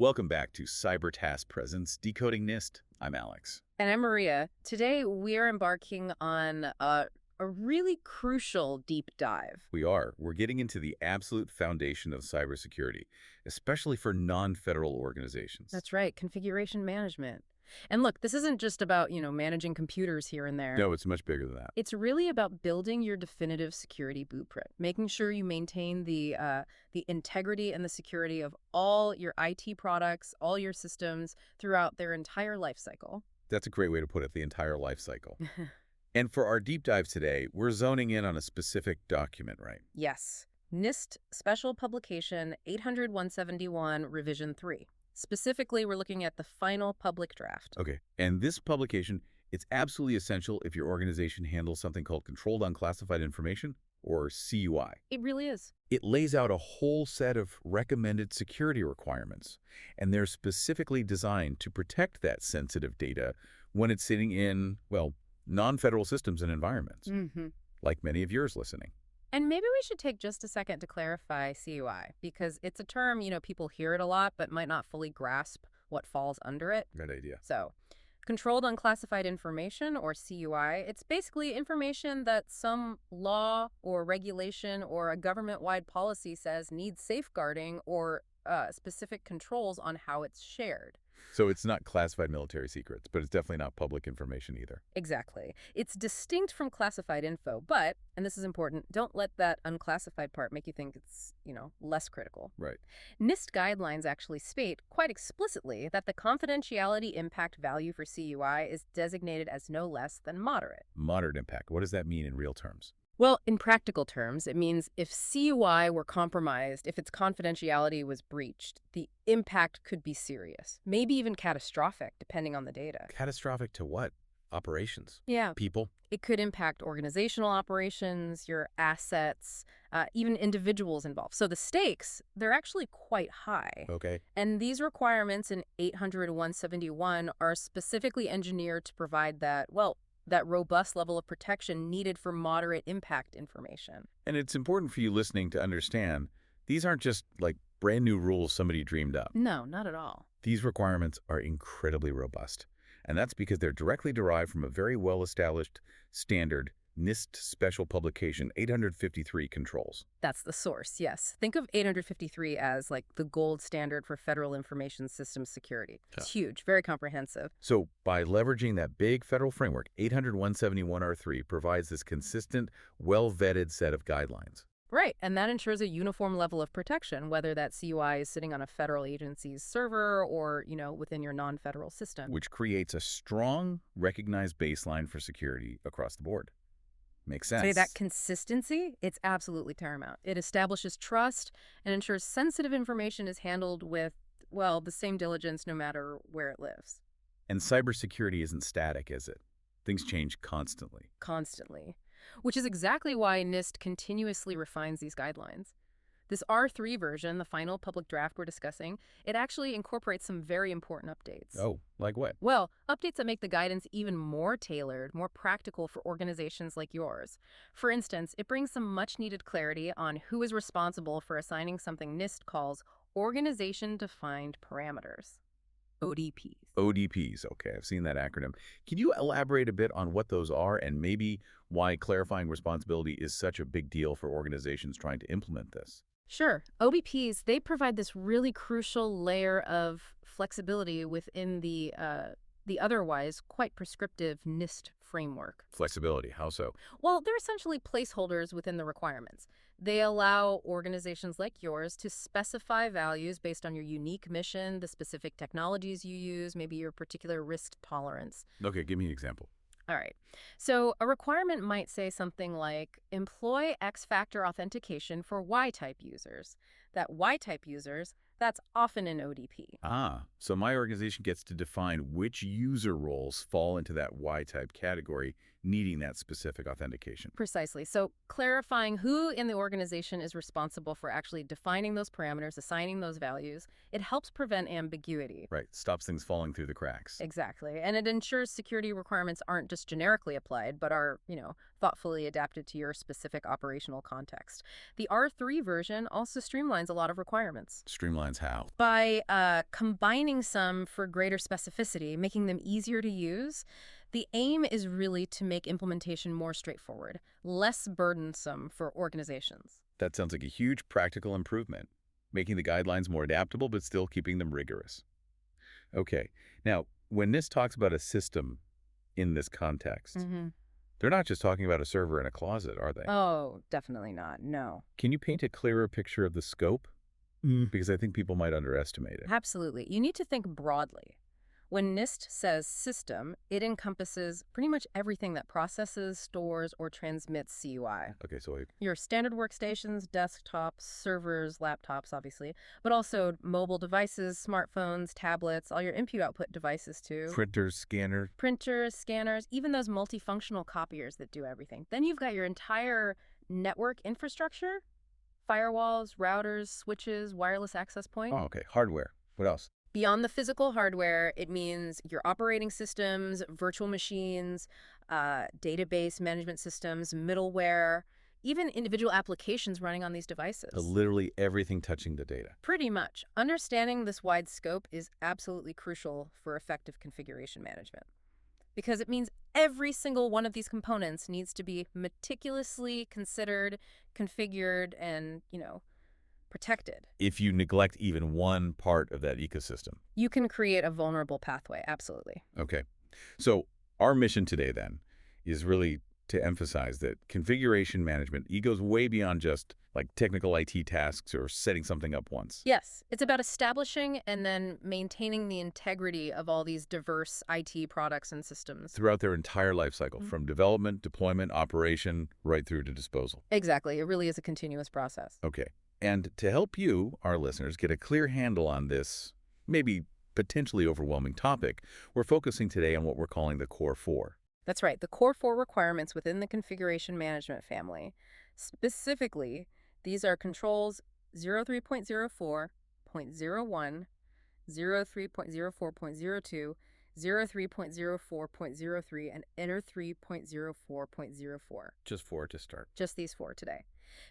Welcome back to Cyber Task Presence Decoding NIST. I'm Alex. And I'm Maria. Today, we are embarking on a really crucial deep dive. We're getting into the absolute foundation of cybersecurity, especially for non-federal organizations. That's right, configuration management. And look, this isn't just about, managing computers here and there. No, it's much bigger than that. It's really about building your definitive security blueprint, making sure you maintain the integrity and the security of all your IT products, all your systems throughout their entire life cycle. That's a great way to put it, the entire life cycle. And for our deep dive today, we're zoning in on a specific document, right? Yes. NIST Special Publication 800-171 Revision 3. Specifically, we're looking at the final public draft. Okay. And this publication, it's absolutely essential if your organization handles something called Controlled Unclassified Information, or CUI. It really is. It lays out a whole set of recommended security requirements, and they're specifically designed to protect that sensitive data when it's sitting in, well, non-federal systems and environments, like many of yours listening. And maybe we should take just a second to clarify CUI, because it's a term, people hear it a lot, but might not fully grasp what falls under it. Good idea. So, Controlled Unclassified Information, or CUI, it's basically information that some law or regulation or a government-wide policy says needs safeguarding or specific controls on how it's shared. So it's not classified military secrets, but it's definitely not public information either. Exactly. It's distinct from classified info, but, and this is important, don't let that unclassified part make you think it's, less critical. Right. NIST guidelines actually state quite explicitly that the confidentiality impact value for CUI is designated as no less than moderate. Moderate impact. What does that mean in real terms? Well, in practical terms, it means if CUI were compromised, if its confidentiality was breached, the impact could be serious, maybe even catastrophic, depending on the data. Catastrophic to what? Operations? Yeah. People? It could impact organizational operations, your assets, even individuals involved. So the stakes, they're actually quite high. Okay. And these requirements in 800-171 are specifically engineered to provide that robust level of protection needed for moderate impact information. And it's important for you listening to understand, these aren't just like brand new rules somebody dreamed up. No, not at all. These requirements are incredibly robust. And that's because they're directly derived from a very well-established standard NIST Special Publication 853 controls. That's the source, yes. Think of 853 as like the gold standard for federal information systems security. It's huge, very comprehensive. So by leveraging that big federal framework, 800-171R3 provides this consistent, well-vetted set of guidelines. Right, and that ensures a uniform level of protection, whether that CUI is sitting on a federal agency's server or, within your non-federal system. Which creates a strong, recognized baseline for security across the board. Makes sense. Say that consistency, it's absolutely paramount. It establishes trust and ensures sensitive information is handled with, the same diligence no matter where it lives. And cybersecurity isn't static, is it? Things change constantly. Constantly. Which is exactly why NIST continuously refines these guidelines. This R3 version, the final public draft we're discussing, it actually incorporates some very important updates. Oh, like what? Well, updates that make the guidance even more tailored, more practical for organizations like yours. For instance, it brings some much-needed clarity on who is responsible for assigning something NIST calls Organization-Defined Parameters. ODPs. ODPs. Okay, I've seen that acronym. Can you elaborate a bit on what those are and maybe why clarifying responsibility is such a big deal for organizations trying to implement this? Sure. OBPs, they provide this really crucial layer of flexibility within the otherwise quite prescriptive NIST framework. Flexibility, how so? Well, they're essentially placeholders within the requirements. They allow organizations like yours to specify values based on your unique mission, the specific technologies you use, maybe your particular risk tolerance. Okay, give me an example. All right. So a requirement might say something like, employ X-factor authentication for Y-type users. That Y-type users, that's often an ODP. Ah, so my organization gets to define which user roles fall into that Y-type category needing that specific authentication. Precisely. So clarifying who in the organization is responsible for actually defining those parameters, assigning those values, it helps prevent ambiguity. Right, stops things falling through the cracks. Exactly. And it ensures security requirements aren't just generically applied, but are, thoughtfully adapted to your specific operational context. The R3 version also streamlines a lot of requirements Streamlines how? by combining some for greater specificity, making them easier to use. The aim is really to make implementation more straightforward, less burdensome for organizations. That sounds like a huge practical improvement, making the guidelines more adaptable but still keeping them rigorous. Okay, now, when NIST talks about a system in this context, they're not just talking about a server in a closet, are they? Oh, definitely not. No. Can you paint a clearer picture of the scope? Because I think people might underestimate it. Absolutely. You need to think broadly. When NIST says system, it encompasses pretty much everything that processes, stores, or transmits CUI. Okay, so Your standard workstations, desktops, servers, laptops, obviously, but also mobile devices, smartphones, tablets, all your input-output devices too. printers, scanner. Printers, scanners, even those multifunctional copiers that do everything. Then you've got your entire network infrastructure, firewalls, routers, switches, wireless access point. Oh, okay, hardware. What else? Beyond the physical hardware, it means your operating systems, virtual machines, database management systems, middleware, even individual applications running on these devices. Literally everything touching the data. Pretty much. Understanding this wide scope is absolutely crucial for effective configuration management, because it means every single one of these components needs to be meticulously considered, configured, and, protected. If you neglect even one part of that ecosystem. You can create a vulnerable pathway, absolutely. Okay, so our mission today then is really to emphasize that configuration management, it goes way beyond just like technical IT tasks or setting something up once. Yes, it's about establishing and then maintaining the integrity of all these diverse IT products and systems. Throughout their entire life cycle, from development, deployment, operation, right through to disposal. Exactly. It really is a continuous process. Okay, and to help you, our listeners, get a clear handle on this, maybe potentially overwhelming topic, we're focusing today on what we're calling the Core 4. That's right, the Core 4 requirements within the configuration management family. Specifically, these are controls 03.04.01, 03.04.02, 03.04.03, and Enter 3.04.04. Just 4 to start. Just these 4 today.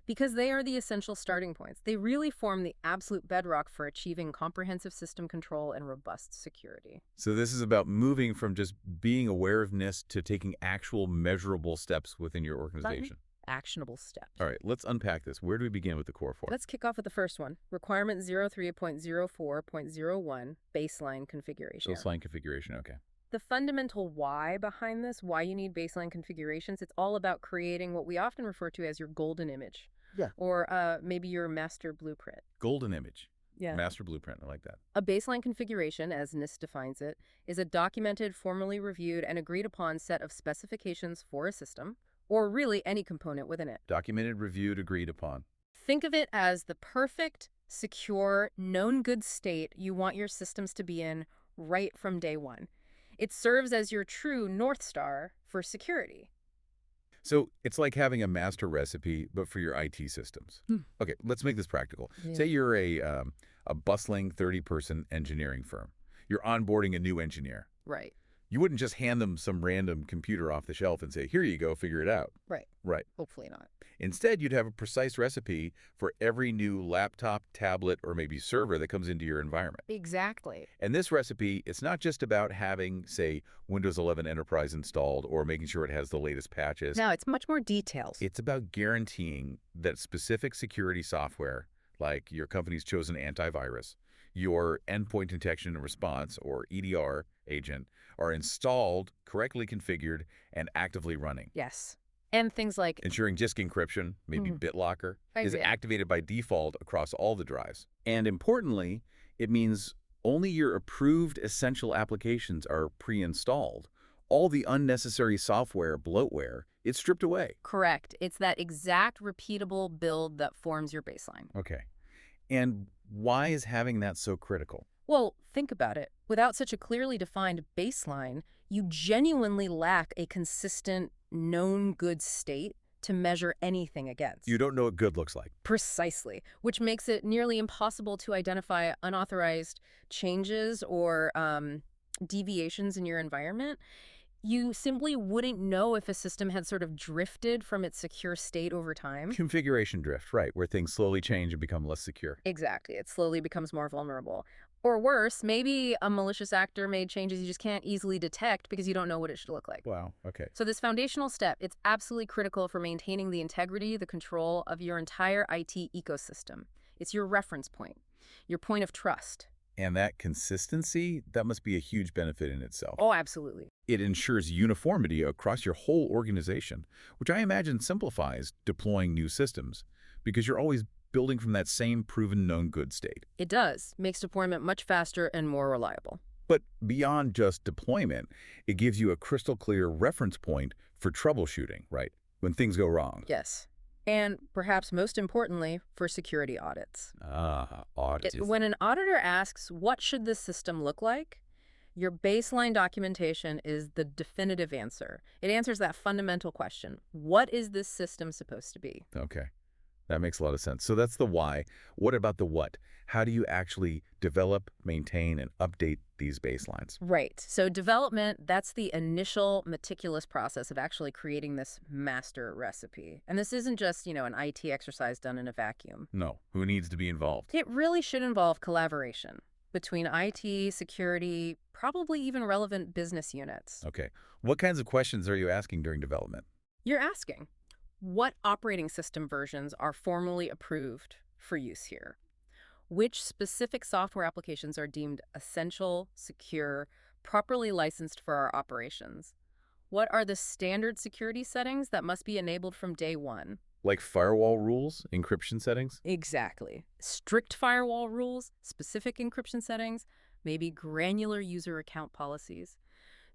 Because they are the essential starting points. They really form the absolute bedrock for achieving comprehensive system control and robust security. So this is about moving from just being aware of NIST to taking actual measurable steps within your organization. Actionable steps. All right, let's unpack this. Where do we begin with the Core 4? Let's kick off with the first one. Requirement 03.04.01, baseline configuration. Baseline configuration, okay. The fundamental why behind this, why you need baseline configurations, it's all about creating what we often refer to as your golden image. Yeah. Or maybe your master blueprint. Golden image. Yeah. Master blueprint, I like that. A baseline configuration, as NIST defines it, is a documented, formally reviewed, and agreed upon set of specifications for a system, or really any component within it. Documented, reviewed, agreed upon. Think of it as the perfect, secure, known good state you want your systems to be in right from day one. It serves as your true North Star for security. So it's like having a master recipe, but for your IT systems. Okay, let's make this practical. Yeah. Say you're a bustling 30-person engineering firm. You're onboarding a new engineer. Right. You wouldn't just hand them some random computer off the shelf and say, here you go, figure it out. Right. Right. Hopefully not. Instead, you'd have a precise recipe for every new laptop, tablet, or maybe server that comes into your environment. Exactly. And this recipe, it's not just about having, say, Windows 11 Enterprise installed or making sure it has the latest patches. Now, it's much more detailed. It's about guaranteeing that specific security software, like your company's chosen antivirus, your endpoint detection and response, or EDR agent, are installed, correctly configured, and actively running. Yes. And things like Ensuring disk encryption, maybe BitLocker, is Right. activated by default across all the drives. And importantly, it means only your approved essential applications are pre-installed. All the unnecessary software bloatware, it's stripped away. correct. It's that exact repeatable build that forms your baseline. Okay. And why is having that so critical? Well, think about it. Without such a clearly defined baseline, you genuinely lack a consistent, known good state to measure anything against. You don't know what good looks like. Precisely, which makes it nearly impossible to identify unauthorized changes or deviations in your environment. You simply wouldn't know if a system had sort of drifted from its secure state over time. Configuration drift, right, where things slowly change and become less secure. Exactly. It slowly becomes more vulnerable. Or worse, maybe a malicious actor made changes you just can't easily detect because you don't know what it should look like. Wow, okay. So this foundational step, it's absolutely critical for maintaining the integrity, the control of your entire IT ecosystem. It's your reference point, your point of trust. And that consistency, that must be a huge benefit in itself. Oh, absolutely. It ensures uniformity across your whole organization, which I imagine simplifies deploying new systems because you're always building from that same proven known good state. It does. Makes deployment much faster and more reliable. But beyond just deployment, it gives you a crystal clear reference point for troubleshooting, right? When things go wrong. Yes. And perhaps most importantly, for security audits. Audits. When an auditor asks, what should this system look like? Your baseline documentation is the definitive answer. It answers that fundamental question. What is this system supposed to be? Okay. That makes a lot of sense. So that's the why. What about the what? How do you actually develop, maintain, and update these baselines? Right. So development, that's the initial meticulous process of actually creating this master recipe. And this isn't just, an IT exercise done in a vacuum. No. Who needs to be involved? It really should involve collaboration between IT, security, probably even relevant business units. Okay. What kinds of questions are you asking during development? You're asking, what operating system versions are formally approved for use here? Which specific software applications are deemed essential, secure, properly licensed for our operations? What are the standard security settings that must be enabled from day one? Like firewall rules, encryption settings? Exactly. Strict firewall rules, specific encryption settings, maybe granular user account policies.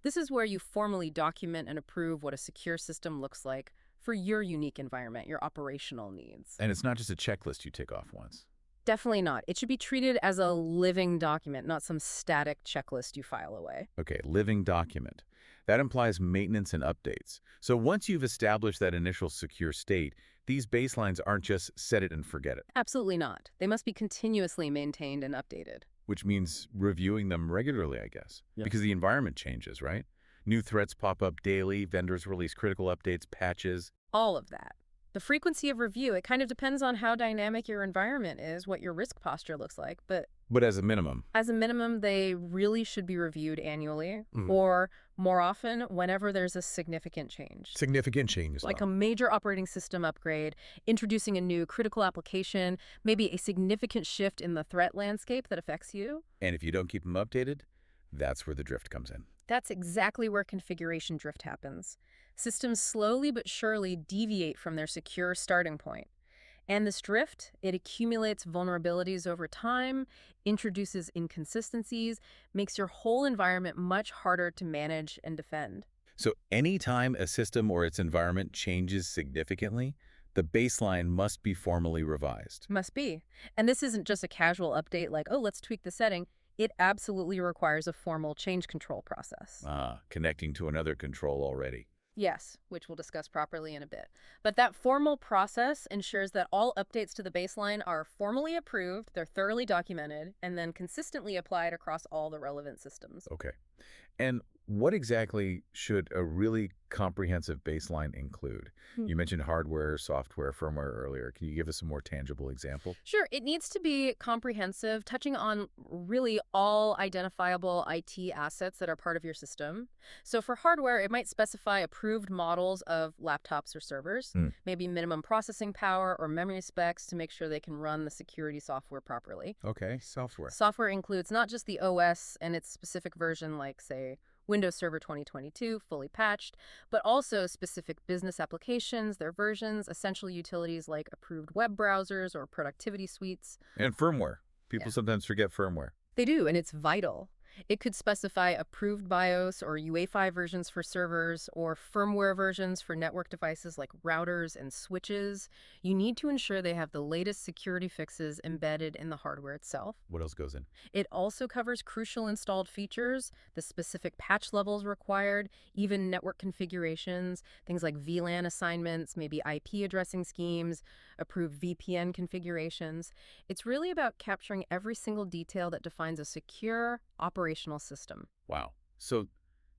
This is where you formally document and approve what a secure system looks like for your unique environment, your operational needs. And it's not just a checklist you tick off once. Definitely not. It should be treated as a living document, not some static checklist you file away. Okay, living document. That implies maintenance and updates. So once you've established that initial secure state, these baselines aren't just set it and forget it. Absolutely not. They must be continuously maintained and updated. Which means reviewing them regularly, I guess. Yeah. Because the environment changes, right? New threats pop up daily, vendors release critical updates, patches. All of that. The frequency of review, it kind of depends on how dynamic your environment is, what your risk posture looks like, but as a minimum. As a minimum, they really should be reviewed annually or more often whenever there's a significant change. Significant change. Like a major operating system upgrade, introducing a new critical application, maybe a significant shift in the threat landscape that affects you. And if you don't keep them updated, that's where the drift comes in. That's exactly where configuration drift happens. Systems slowly but surely deviate from their secure starting point. And this drift, it accumulates vulnerabilities over time, introduces inconsistencies, makes your whole environment much harder to manage and defend. So anytime a system or its environment changes significantly, the baseline must be formally revised. Must be. And this isn't just a casual update like, oh, let's tweak the setting. It absolutely requires a formal change control process. Connecting to another control already. Yes, which we'll discuss properly in a bit. But that formal process ensures that all updates to the baseline are formally approved, they're thoroughly documented, and then consistently applied across all the relevant systems. Okay. And what exactly should a really comprehensive baseline include? You mentioned hardware, software, firmware earlier. Can you give us a more tangible example? Sure, it needs to be comprehensive, touching on really all identifiable IT assets that are part of your system. So for hardware, it might specify approved models of laptops or servers, maybe minimum processing power or memory specs to make sure they can run the security software properly. Okay, software. Software includes not just the OS and its specific version, like, say, Windows Server 2022, fully patched, but also specific business applications, their versions, essential utilities like approved web browsers or productivity suites. And firmware. People sometimes forget firmware. They do, and it's vital. It could specify approved BIOS or UEFI versions for servers or firmware versions for network devices like routers and switches. You need to ensure they have the latest security fixes embedded in the hardware itself. What else goes in? It also covers crucial installed features, the specific patch levels required, even network configurations, things like VLAN assignments, maybe IP addressing schemes, approved VPN configurations. It's really about capturing every single detail that defines a secure operational system. Wow. So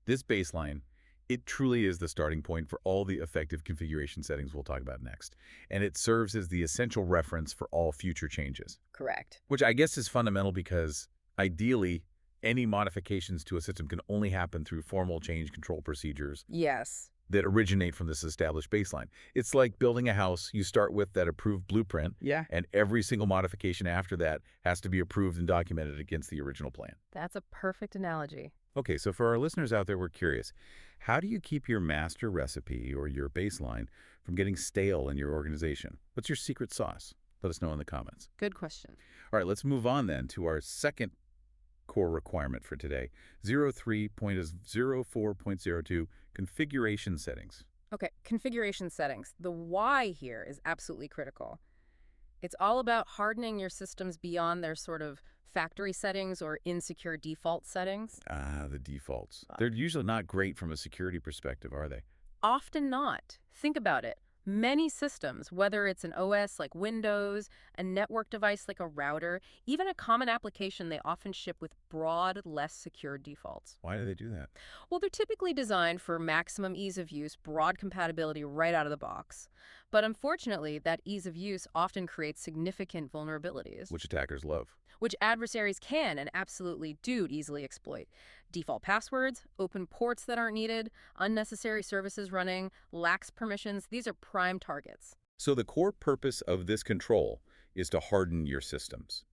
this baseline, It truly is the starting point for all the effective configuration settings we'll talk about next, and it serves as the essential reference for all future changes, Correct. which I guess is fundamental because, ideally, any modifications to a system can only happen through formal change control procedures Yes. that originate from this established baseline. It's like building a house. You start with that approved blueprint, Yeah. and every single modification after that has to be approved and documented against the original plan. That's a perfect analogy. Okay, so for our listeners out there, we're curious. How do you keep your master recipe or your baseline from getting stale in your organization? What's your secret sauce? Let us know in the comments. Good question. All right, let's move on then to our second core requirement for today, 03.04.02, configuration settings. Okay, configuration settings. The why here is absolutely critical. It's all about hardening your systems beyond their sort of factory settings or insecure default settings. Ah, the defaults. They're usually not great from a security perspective, are they? Often not. Think about it. Many systems, whether it's an OS like Windows, a network device like a router, even a common application, they often ship with broad, less secure defaults. Why do they do that? Well, they're typically designed for maximum ease of use, broad compatibility right out of the box. But unfortunately, that ease of use often creates significant vulnerabilities, Which attackers love. which adversaries can and absolutely do easily exploit. Default passwords, open ports that aren't needed, unnecessary services running, lax permissions, these are prime targets. So the core purpose of this control is to harden your systems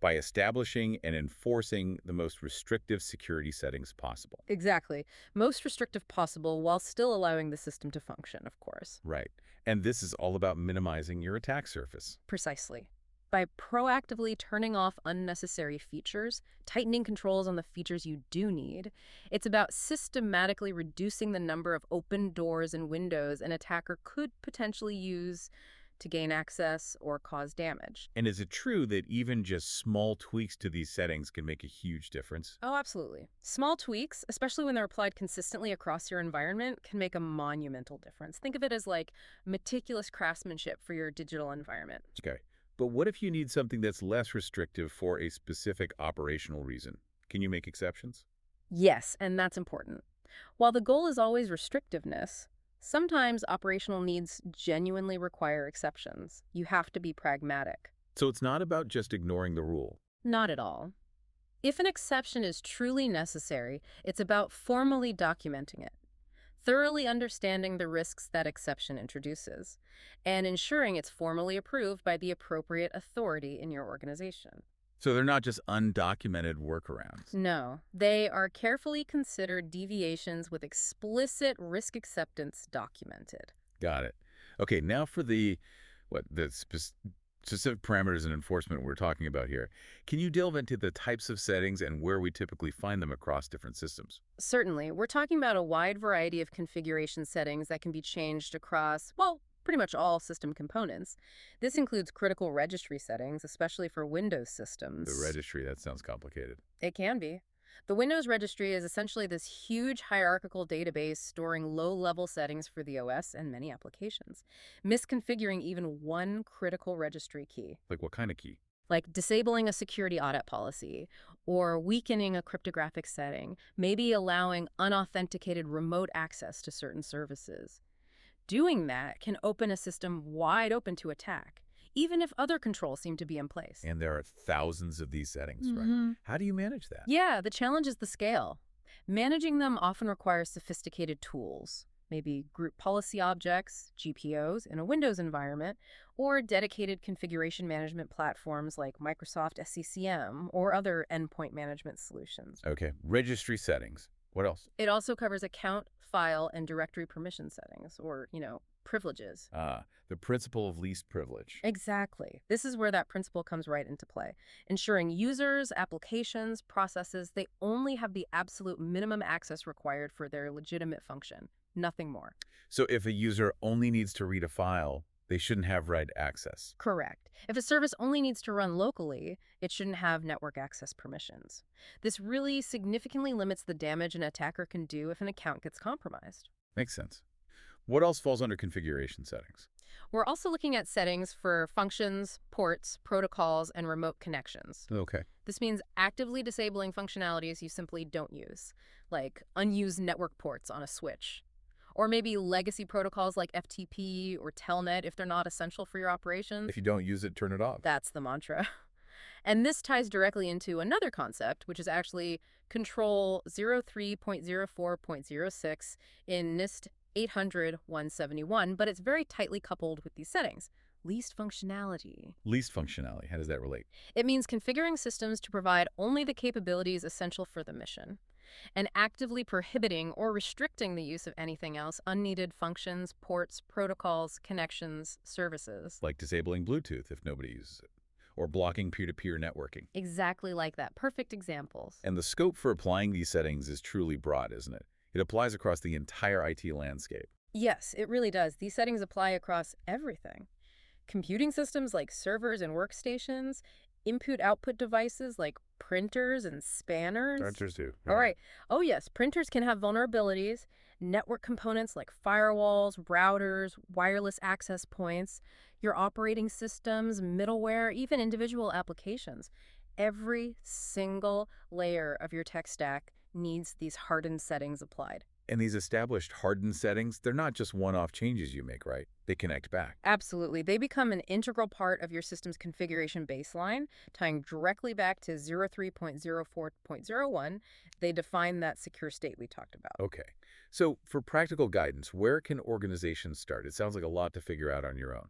by establishing and enforcing the most restrictive security settings possible. Exactly. Most restrictive possible while still allowing the system to function, of course. Right. And this is all about minimizing your attack surface. Precisely. By proactively turning off unnecessary features, tightening controls on the features you do need, it's about systematically reducing the number of open doors and windows an attacker could potentially use to gain access or cause damage. And is it true that even just small tweaks to these settings can make a huge difference? Oh, absolutely. Small tweaks, especially when they're applied consistently across your environment, can make a monumental difference. Think of it as like meticulous craftsmanship for your digital environment. Okay. But what if you need something that's less restrictive for a specific operational reason? Can you make exceptions? Yes, and that's important. While the goal is always restrictiveness, sometimes operational needs genuinely require exceptions. You have to be pragmatic. So it's not about just ignoring the rule. Not at all. If an exception is truly necessary, it's about formally documenting it, thoroughly understanding the risks that exception introduces, and ensuring it's formally approved by the appropriate authority in your organization. So they're not just undocumented workarounds. No, they are carefully considered deviations with explicit risk acceptance documented. Got it. Okay, now for the specific parameters and enforcement we're talking about here. Can you delve into the types of settings and where we typically find them across different systems? Certainly, we're talking about a wide variety of configuration settings that can be changed across, well, pretty much all system components. This includes critical registry settings, especially for Windows systems. The registry, that sounds complicated. It can be. The Windows registry is essentially this huge hierarchical database storing low-level settings for the OS and many applications, misconfiguring even one critical registry key, Like what kind of key? like disabling a security audit policy or weakening a cryptographic setting, maybe allowing unauthenticated remote access to certain services. Doing that can open a system wide open to attack, even if other controls seem to be in place. And there are thousands of these settings, right? Mhm. How do you manage that? Yeah, the challenge is the scale. Managing them often requires sophisticated tools, maybe group policy objects, GPOs, in a Windows environment, or dedicated configuration management platforms like Microsoft SCCM or other endpoint management solutions. Okay, registry settings. What else? It also covers account, file, and directory permission settings, or, privileges. The principle of least privilege. Exactly. This is where that principle comes right into play, ensuring users, applications, processes, they only have the absolute minimum access required for their legitimate function, nothing more. So if a user only needs to read a file, they shouldn't have write access. Correct. If a service only needs to run locally, it shouldn't have network access permissions. This really significantly limits the damage an attacker can do if an account gets compromised. Makes sense. What else falls under configuration settings? We're also looking at settings for functions, ports, protocols, and remote connections. Okay. This means actively disabling functionalities you simply don't use, like unused network ports on a switch. Or maybe legacy protocols like FTP or Telnet if they're not essential for your operations. If you don't use it, turn it off. That's the mantra. And this ties directly into another concept, which is actually Control 03.04.06 in NIST 800-171, but it's very tightly coupled with these settings. Least functionality. Least functionality. How does that relate? It means configuring systems to provide only the capabilities essential for the mission, and actively prohibiting or restricting the use of anything else, unneeded functions, ports, protocols, connections, services. Like disabling Bluetooth if nobody uses it, or blocking peer-to-peer networking. Exactly like that. Perfect examples. And the scope for applying these settings is truly broad, isn't it? It applies across the entire IT landscape. Yes, it really does. These settings apply across everything. Computing systems like servers and workstations, input-output devices like printers and spanners. Printers do. All right. Oh, yes, printers can have vulnerabilities. Network components like firewalls, routers, wireless access points, your operating systems, middleware, even individual applications. Every single layer of your tech stack needs these hardened settings applied. And these established hardened settings, they're not just one-off changes you make, right? They connect back. Absolutely. They become an integral part of your system's configuration baseline, tying directly back to 03.04.01. They define that secure state we talked about. Okay. So for practical guidance, where can organizations start? It sounds like a lot to figure out on your own.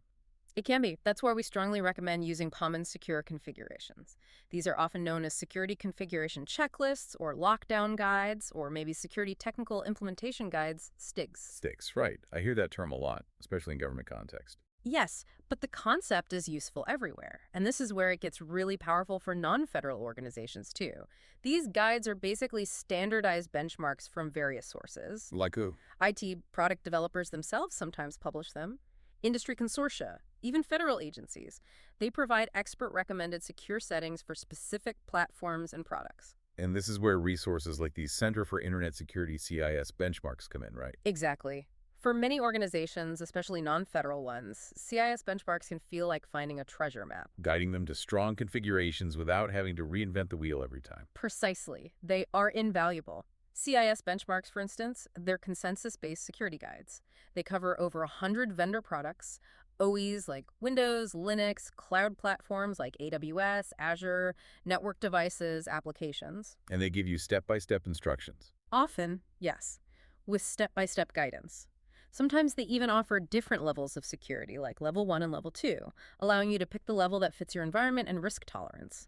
It can be. That's why we strongly recommend using common secure configurations. These are often known as security configuration checklists or lockdown guides or maybe security technical implementation guides, STIGs. Sticks, right. I hear that term a lot, especially in government context. Yes, but the concept is useful everywhere, and this is where it gets really powerful for non-federal organizations too. These guides are basically standardized benchmarks from various sources. Like who? IT product developers themselves sometimes publish them. Industry consortia, even federal agencies. They provide expert-recommended secure settings for specific platforms and products. And this is where resources like the Center for Internet Security CIS benchmarks come in, right? Exactly. For many organizations, especially non-federal ones, CIS benchmarks can feel like finding a treasure map. Guiding them to strong configurations without having to reinvent the wheel every time. Precisely. They are invaluable. CIS benchmarks, for instance, they're consensus-based security guides. They cover over 100 vendor products, OEs like Windows, Linux, cloud platforms like AWS, Azure, network devices, applications. And they give you step-by-step instructions. Often, yes, with step-by-step guidance. Sometimes they even offer different levels of security, like level 1 and level 2, allowing you to pick the level that fits your environment and risk tolerance.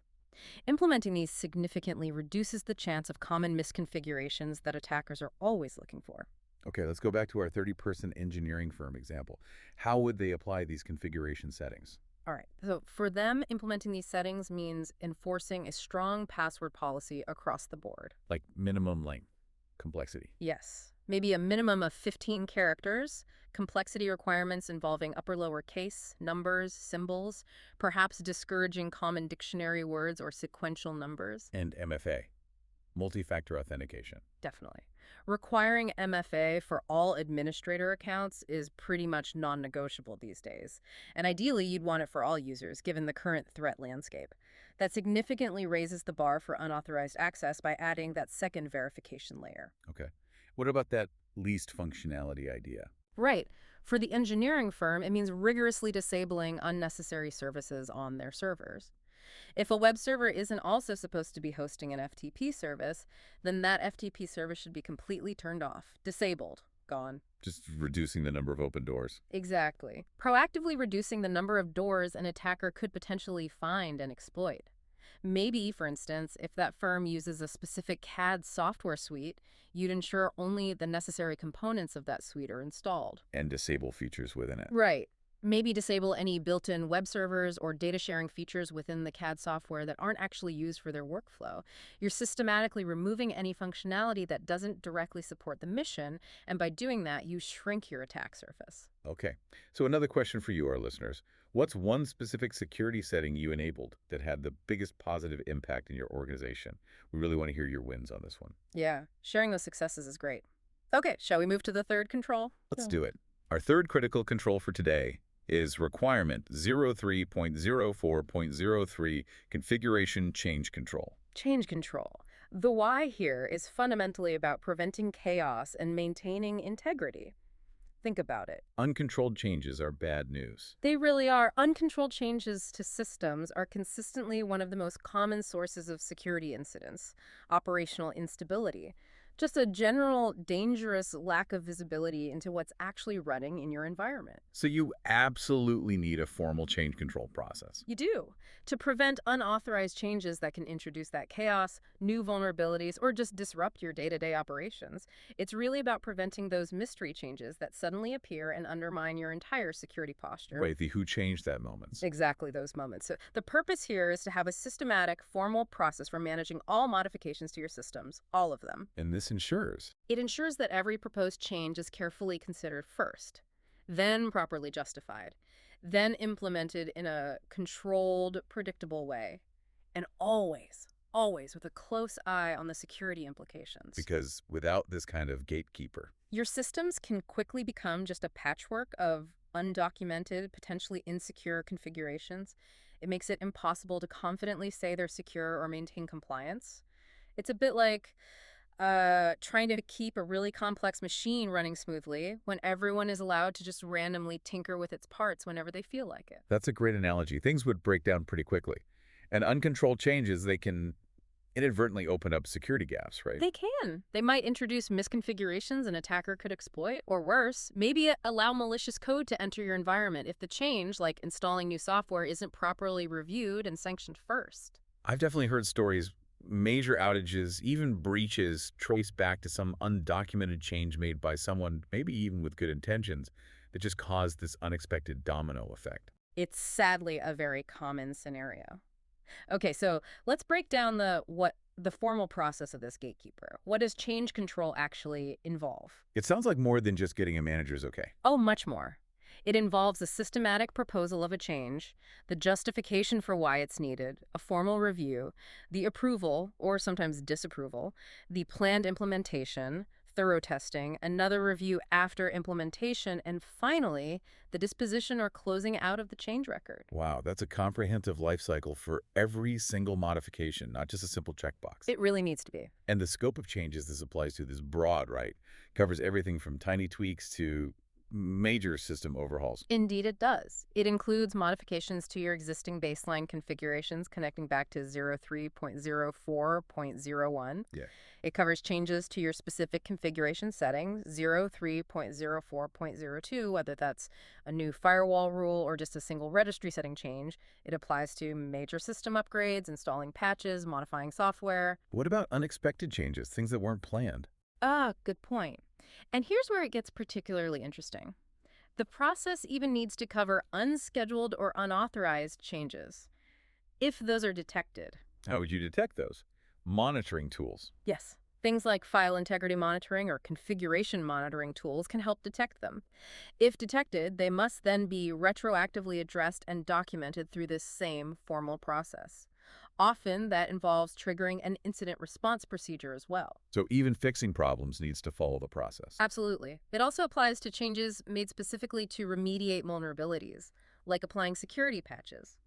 Implementing these significantly reduces the chance of common misconfigurations that attackers are always looking for. Okay, let's go back to our 30-person engineering firm example. How would they apply these configuration settings? All right, so for them, implementing these settings means enforcing a strong password policy across the board. Like minimum length, complexity. Yes, maybe a minimum of 15 characters, complexity requirements involving upper-lower case, numbers, symbols, perhaps discouraging common dictionary words or sequential numbers. And MFA, multi-factor authentication. Definitely. Requiring MFA for all administrator accounts is pretty much non-negotiable these days. And ideally, you'd want it for all users, given the current threat landscape. That significantly raises the bar for unauthorized access by adding that second verification layer. Okay. What about that least functionality idea? Right. For the engineering firm, it means rigorously disabling unnecessary services on their servers. If a web server isn't also supposed to be hosting an FTP service, then that FTP service should be completely turned off, disabled, gone. Just reducing the number of open doors. Exactly. Proactively reducing the number of doors an attacker could potentially find and exploit. Maybe, for instance, if that firm uses a specific CAD software suite, you'd ensure only the necessary components of that suite are installed. And disable features within it. Right. Maybe disable any built-in web servers or data sharing features within the CAD software that aren't actually used for their workflow. You're systematically removing any functionality that doesn't directly support the mission, and by doing that, you shrink your attack surface. Okay. So another question for you, our listeners. What's one specific security setting you enabled that had the biggest positive impact in your organization? We really want to hear your wins on this one. Yeah, sharing those successes is great. Okay, shall we move to the third control? Let's do it. Our third critical control for today is requirement 03.04.03 configuration change control. Change control. The why here is fundamentally about preventing chaos and maintaining integrity. Think about it. Uncontrolled changes are bad news. They really are. Uncontrolled changes to systems are consistently one of the most common sources of security incidents, operational instability, just a general dangerous lack of visibility into what's actually running in your environment. So you absolutely need a formal change control process. You do, to prevent unauthorized changes that can introduce that chaos, new vulnerabilities, or just disrupt your day-to-day operations. It's really about preventing those mystery changes that suddenly appear and undermine your entire security posture. Wait, the who changed that moments. Exactly those moments. So the purpose here is to have a systematic, formal process for managing all modifications to your systems, all of them. And this ensures. It ensures that every proposed change is carefully considered first, then properly justified, then implemented in a controlled, predictable way, and always with a close eye on the security implications. Because without this kind of gatekeeper, Your systems can quickly become just a patchwork of undocumented, potentially insecure configurations. It makes it impossible to confidently say they're secure or maintain compliance. It's a bit like trying to keep a really complex machine running smoothly when everyone is allowed to just randomly tinker with its parts whenever they feel like it. that's a great analogy. Things would break down pretty quickly. And uncontrolled changes, they can inadvertently open up security gaps, right? They can. They might introduce misconfigurations an attacker could exploit, or worse, maybe allow malicious code to enter your environment if the change, like installing new software, isn't properly reviewed and sanctioned first. I've definitely heard stories, major outages, even breaches trace back to some undocumented change made by someone, maybe even with good intentions, that just caused this unexpected domino effect. It's sadly a very common scenario. Okay, so let's break down the formal process of this gatekeeper. What does change control actually involve? It sounds like more than just getting a manager's okay. Oh, much more. It involves a systematic proposal of a change, the justification for why it's needed, a formal review, the approval, or sometimes disapproval, the planned implementation, thorough testing, another review after implementation, and finally, the disposition or closing out of the change record. Wow, that's a comprehensive life cycle for every single modification, not just a simple checkbox. It really needs to be. And the scope of changes this applies to is broad, right? Covers everything from tiny tweaks to major system overhauls. Indeed, it does. It includes modifications to your existing baseline configurations connecting back to 03.04.01. Yeah. It covers changes to your specific configuration settings, 03.04.02, whether that's a new firewall rule or just a single registry setting change. It applies to major system upgrades, installing patches, modifying software. What about unexpected changes, things that weren't planned? Good point. And here's where it gets particularly interesting. The process even needs to cover unscheduled or unauthorized changes, if those are detected. How would you detect those? Monitoring tools. Yes. Things like file integrity monitoring or configuration monitoring tools can help detect them. If detected, they must then be retroactively addressed and documented through this same formal process. Often, that involves triggering an incident response procedure as well. So even fixing problems needs to follow the process. Absolutely. It also applies to changes made specifically to remediate vulnerabilities, like applying security patches.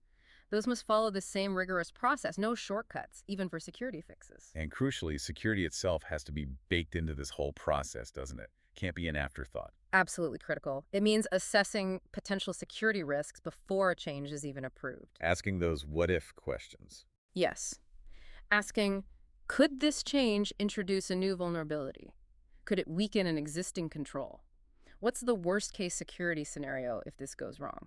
Those must follow the same rigorous process, no shortcuts, even for security fixes. And crucially, security itself has to be baked into this whole process, doesn't it? Can't be an afterthought. Absolutely critical. It means assessing potential security risks before a change is even approved. Asking those what-if questions. Yes. Asking, could this change introduce a new vulnerability? Could it weaken an existing control? What's the worst-case security scenario if this goes wrong?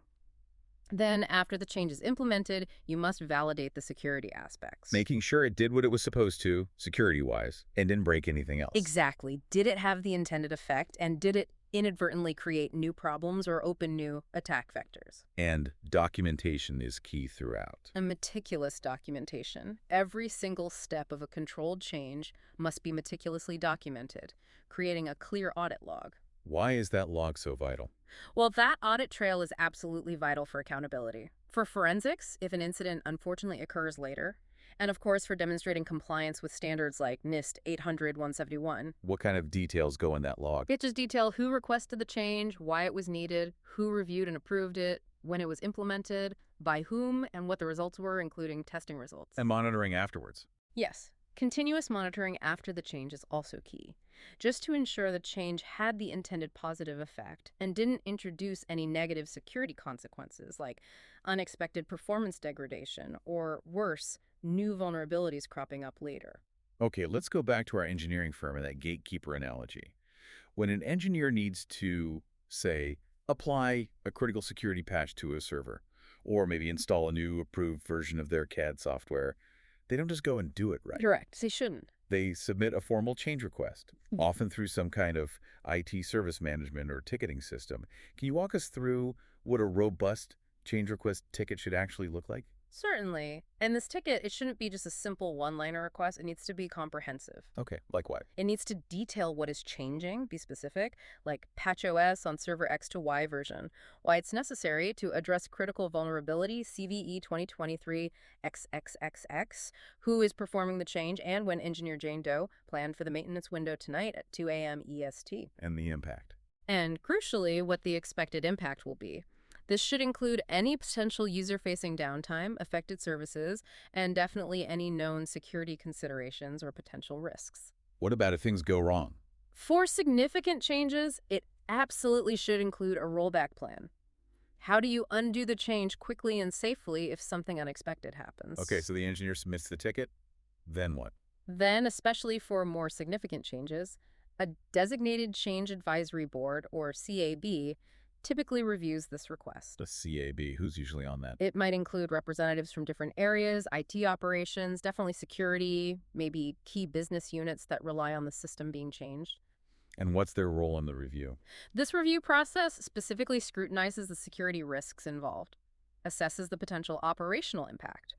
Then, after the change is implemented, you must validate the security aspects. Making sure it did what it was supposed to, security-wise, and didn't break anything else. Exactly. Did it have the intended effect, and did it inadvertently create new problems or open new attack vectors? And documentation is key throughout. A meticulous documentation. Every single step of a controlled change must be meticulously documented, creating a clear audit log. Why is that log so vital? Well, that audit trail is absolutely vital for accountability. For forensics, if an incident unfortunately occurs later, And of course, for demonstrating compliance with standards like NIST 800-171. What kind of details go in that log? It just details who requested the change, why it was needed, who reviewed and approved it, when it was implemented, by whom, and what the results were, including testing results. And monitoring afterwards. Yes, continuous monitoring after the change is also key, just to ensure the change had the intended positive effect and didn't introduce any negative security consequences like unexpected performance degradation or, worse, new vulnerabilities cropping up later. Okay, let's go back to our engineering firm and that gatekeeper analogy. When an engineer needs to, say, apply a critical security patch to a server, or maybe install a new approved version of their CAD software, they don't just go and do it, right? Correct. They shouldn't. They submit a formal change request, often through some kind of IT service management or ticketing system. Can you walk us through what a robust change request ticket should actually look like? Certainly. And this ticket, it shouldn't be just a simple one-liner request. It needs to be comprehensive. Okay, like what? It needs to detail what is changing, be specific, like patch OS on server X to Y version, why it's necessary to address critical vulnerability CVE 2023 XXXX, who is performing the change, and when engineer Jane Doe planned for the maintenance window tonight at 2 a.m. EST. And the impact. And crucially, what the expected impact will be. This should include any potential user-facing downtime, affected services, and definitely any known security considerations or potential risks. What about if things go wrong? For significant changes, it absolutely should include a rollback plan. How do you undo the change quickly and safely if something unexpected happens? Okay, so the engineer submits the ticket, then what? Then, especially for more significant changes, a designated change advisory board, or CAB, typically reviews this request. The CAB, who's usually on that? It might include representatives from different areas, IT operations, definitely security, maybe key business units that rely on the system being changed. And what's their role in the review? This review process specifically scrutinizes the security risks involved, assesses the potential operational impact,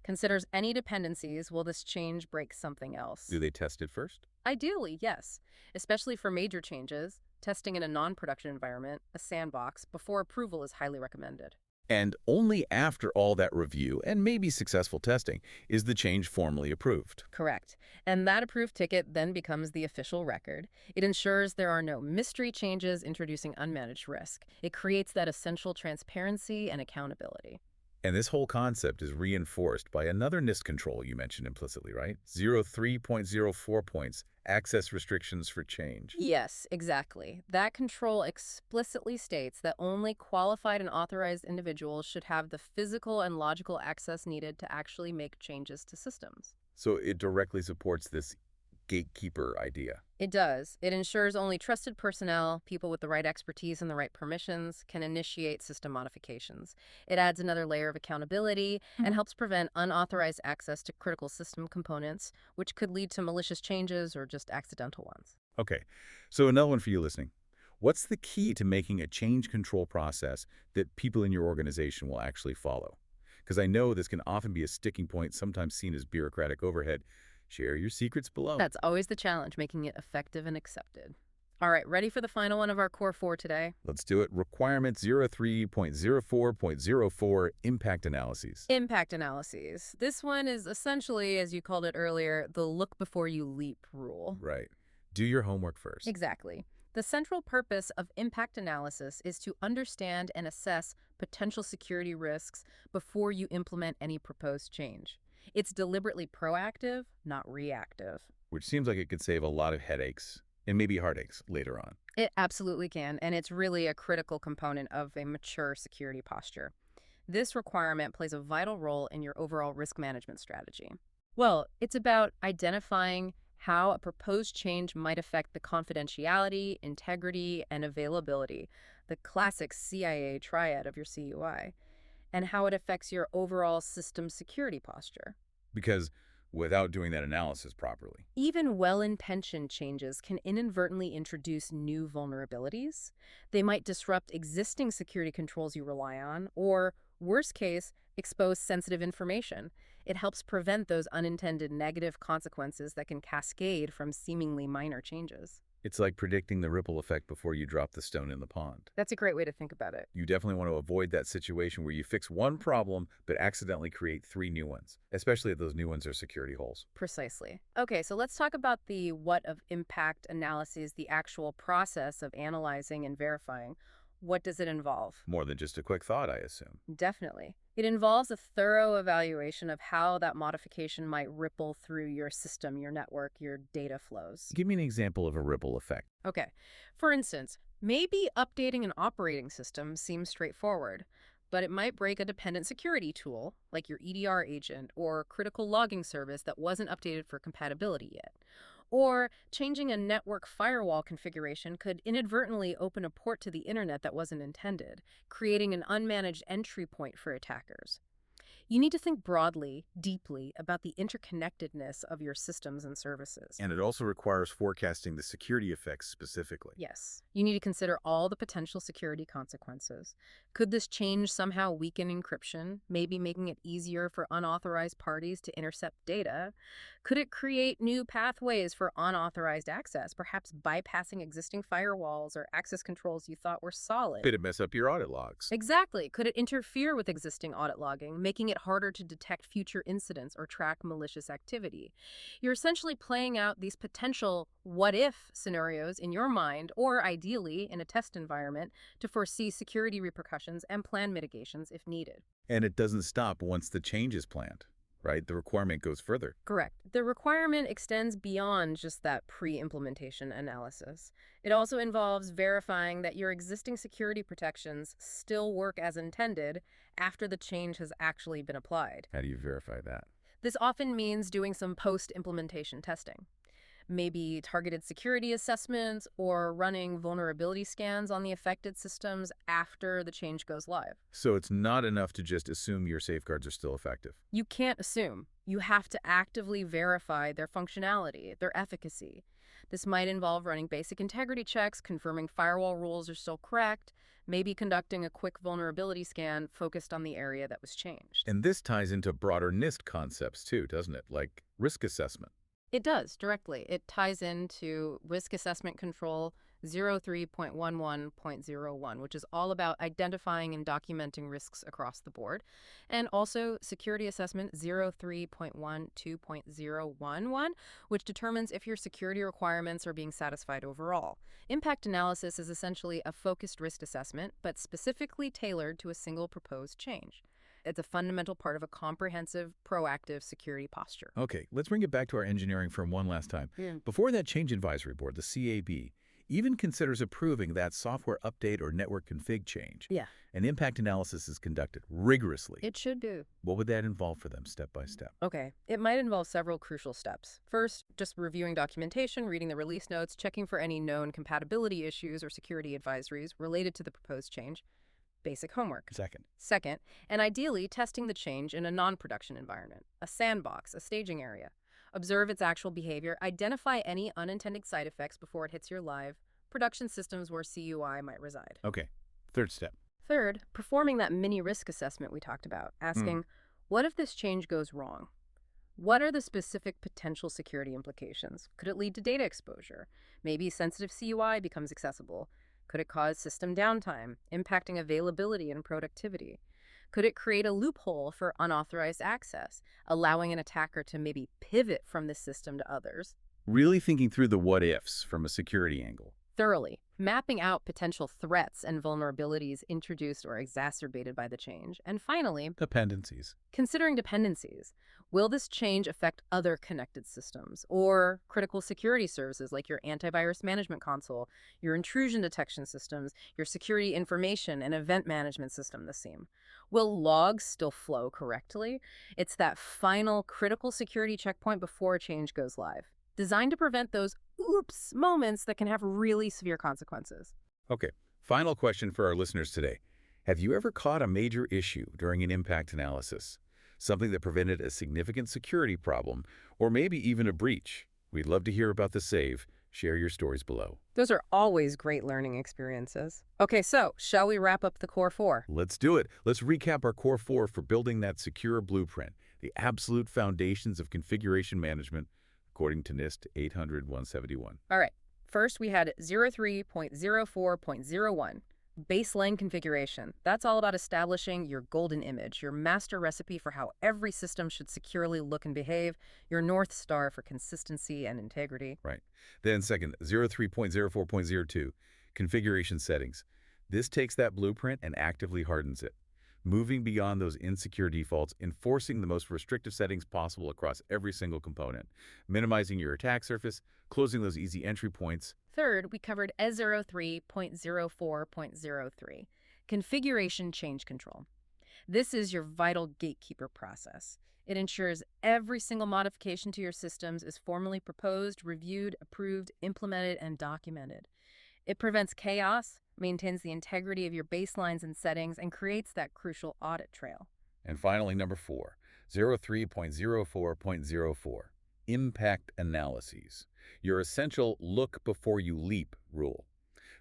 considers any dependencies. Will this change break something else? Do they test it first? Ideally, yes, especially for major changes. Testing in a non-production environment, a sandbox, before approval is highly recommended. And only after all that review and maybe successful testing is the change formally approved. Correct. And that approved ticket then becomes the official record. It ensures there are no mystery changes introducing unmanaged risk. It creates that essential transparency and accountability. And this whole concept is reinforced by another NIST control you mentioned implicitly, right? 03.04 points, access restrictions for change. Yes, exactly. That control explicitly states that only qualified and authorized individuals should have the physical and logical access needed to actually make changes to systems. So it directly supports this gatekeeper idea. It does. It ensures only trusted personnel, people with the right expertise and the right permissions, can initiate system modifications. It adds another layer of accountability and helps prevent unauthorized access to critical system components, which could lead to malicious changes or just accidental ones. Okay, so another one for you listening. What's the key to making a change control process that people in your organization will actually follow? Because I know this can often be a sticking point, sometimes seen as bureaucratic overhead. Share your secrets below. That's always the challenge, making it effective and accepted. All right, ready for the final one of our core 4 today? Let's do it. Requirement 03.04.04, impact analyses. Impact analyses. This one is essentially, as you called it earlier, the look before you leap rule. Right. Do your homework first. Exactly. The central purpose of impact analysis is to understand and assess potential security risks before you implement any proposed change. It's deliberately proactive, not reactive. Which seems like it could save a lot of headaches and maybe heartaches later on. It absolutely can, and it's really a critical component of a mature security posture. This requirement plays a vital role in your overall risk management strategy. Well, it's about identifying how a proposed change might affect the confidentiality, integrity, and availability, the classic CIA triad of your CUI, and how it affects your overall system security posture. Because without doing that analysis properly. Even well-intentioned changes can inadvertently introduce new vulnerabilities. They might disrupt existing security controls you rely on, or, worst case, expose sensitive information. It helps prevent those unintended negative consequences that can cascade from seemingly minor changes. It's like predicting the ripple effect before you drop the stone in the pond. That's a great way to think about it. You definitely want to avoid that situation where you fix one problem but accidentally create 3 new ones, especially if those new ones are security holes. Precisely. Okay, so let's talk about the what of impact analysis, the actual process of analyzing and verifying. What does it involve? More than just a quick thought, I assume. Definitely. It involves a thorough evaluation of how that modification might ripple through your system, your network, your data flows. Give me an example of a ripple effect. Okay. For instance, maybe updating an operating system seems straightforward, but it might break a dependent security tool, like your EDR agent or critical logging service that wasn't updated for compatibility yet. Or changing a network firewall configuration could inadvertently open a port to the internet that wasn't intended, creating an unmanaged entry point for attackers. You need to think broadly, deeply about the interconnectedness of your systems and services. And it also requires forecasting the security effects specifically. Yes, you need to consider all the potential security consequences. Could this change somehow weaken encryption, maybe making it easier for unauthorized parties to intercept data? Could it create new pathways for unauthorized access, perhaps bypassing existing firewalls or access controls you thought were solid? Could it mess up your audit logs? Exactly. Could it interfere with existing audit logging, making it harder to detect future incidents or track malicious activity? You're essentially playing out these potential what-if scenarios in your mind, or ideally in a test environment, to foresee security repercussions and plan mitigations if needed. And it doesn't stop once the change is planned, right? The requirement goes further. Correct. The requirement extends beyond just that pre-implementation analysis. It also involves verifying that your existing security protections still work as intended after the change has actually been applied. How do you verify that? This often means doing some post-implementation testing. Maybe targeted security assessments or running vulnerability scans on the affected systems after the change goes live. So it's not enough to just assume your safeguards are still effective. You can't assume. You have to actively verify their functionality, their efficacy. This might involve running basic integrity checks, confirming firewall rules are still correct, maybe conducting a quick vulnerability scan focused on the area that was changed. And this ties into broader NIST concepts too, doesn't it? Like risk assessment. It does, directly. It ties into Risk Assessment Control 03.11.01, which is all about identifying and documenting risks across the board, and also Security Assessment 03.12.011, which determines if your security requirements are being satisfied overall. Impact analysis is essentially a focused risk assessment, but specifically tailored to a single proposed change. It's a fundamental part of a comprehensive, proactive security posture. Okay, let's bring it back to our engineering firm one last time. Before that Change Advisory Board, the CAB, even considers approving that software update or network config change. Yeah. An impact analysis is conducted rigorously. It should do. What would that involve for them step by step? Okay, it might involve several crucial steps. First, just reviewing documentation, reading the release notes, checking for any known compatibility issues or security advisories related to the proposed change. Basic homework. Second, and ideally testing the change in a non-production environment, a sandbox, a staging area. Observe its actual behavior, identify any unintended side effects before it hits your live production systems where CUI might reside. Okay, third step. Third, performing that mini risk assessment we talked about, asking, what if this change goes wrong? What are the specific potential security implications? Could it lead to data exposure? Maybe sensitive CUI becomes accessible. Could it cause system downtime, impacting availability and productivity? Could it create a loophole for unauthorized access, allowing an attacker to maybe pivot from this system to others? Really thinking through the what-ifs from a security angle. Thoroughly, mapping out potential threats and vulnerabilities introduced or exacerbated by the change. And finally, Dependencies. considering dependencies. Will this change affect other connected systems or critical security services like your antivirus management console, your intrusion detection systems, your security information and event management system the same? Will logs still flow correctly? It's that final critical security checkpoint before a change goes live, designed to prevent those oops moments that can have really severe consequences. Okay, final question for our listeners today. Have you ever caught a major issue during an impact analysis? Something that prevented a significant security problem, or maybe even a breach? We'd love to hear about the save. Share your stories below. Those are always great learning experiences. Okay, so shall we wrap up the core 4? Let's do it. Let's recap our core 4 for building that secure blueprint, the absolute foundations of configuration management, according to NIST 800-171. All right. First, we had 03.04.01, baseline configuration. That's all about establishing your golden image, your master recipe for how every system should securely look and behave, your North Star for consistency and integrity. Right. Then second, 03.04.02, configuration settings. This takes that blueprint and actively hardens it, moving beyond those insecure defaults, enforcing the most restrictive settings possible across every single component, minimizing your attack surface, closing those easy entry points. Third, we covered S03.04.03, configuration change control. This is your vital gatekeeper process. It ensures every single modification to your systems is formally proposed, reviewed, approved, implemented, and documented. It prevents chaos, maintains the integrity of your baselines and settings, and creates that crucial audit trail. And finally, number 4, 03.04.04, impact analyses. Your essential look before you leap rule.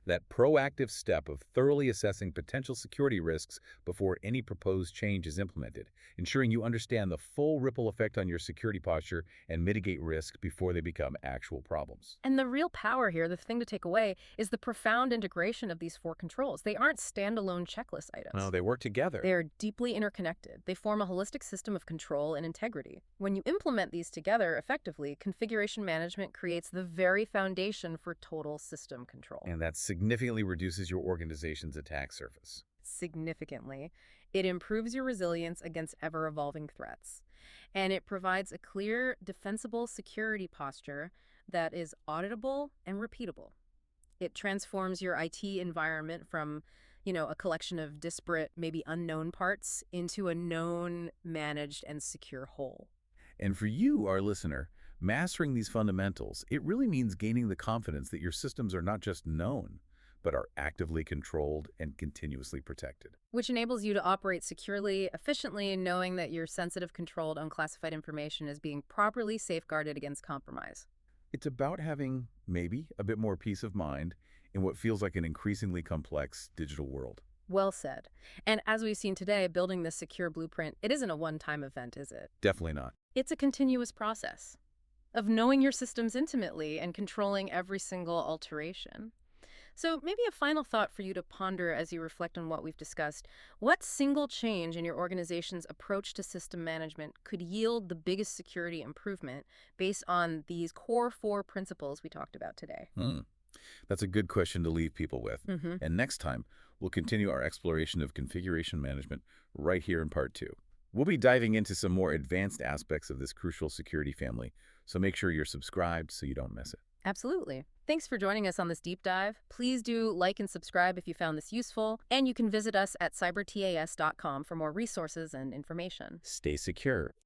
That proactive step of thoroughly assessing potential security risks before any proposed change is implemented, ensuring you understand the full ripple effect on your security posture and mitigate risk before they become actual problems. And the real power here, the thing to take away, is the profound integration of these 4 controls. They aren't standalone checklist items. No, they work together. They are deeply interconnected. They form a holistic system of control and integrity. When you implement these together effectively, configuration management creates the very foundation for total system control. And that significantly reduces your organization's attack surface. Significantly. It improves your resilience against ever-evolving threats. And it provides a clear, defensible security posture that is auditable and repeatable. It transforms your IT environment from, a collection of disparate, maybe unknown parts into a known, managed, and secure whole. And for you, our listener, mastering these fundamentals, it really means gaining the confidence that your systems are not just known, but are actively controlled and continuously protected. Which enables you to operate securely, efficiently, knowing that your sensitive, controlled, unclassified information is being properly safeguarded against compromise. It's about having, maybe, a bit more peace of mind in what feels like an increasingly complex digital world. Well said. And as we've seen today, building this secure blueprint, it isn't a one-time event, is it? Definitely not. It's a continuous process of knowing your systems intimately and controlling every single alteration. So maybe a final thought for you to ponder as you reflect on what we've discussed. What single change in your organization's approach to system management could yield the biggest security improvement based on these core 4 principles we talked about today? That's a good question to leave people with. Mm-hmm. And next time, we'll continue our exploration of configuration management right here in part 2. We'll be diving into some more advanced aspects of this crucial security family, so make sure you're subscribed so you don't miss it. Absolutely. Thanks for joining us on this deep dive. Please do like and subscribe if you found this useful, and you can visit us at cybertas.com for more resources and information. Stay secure.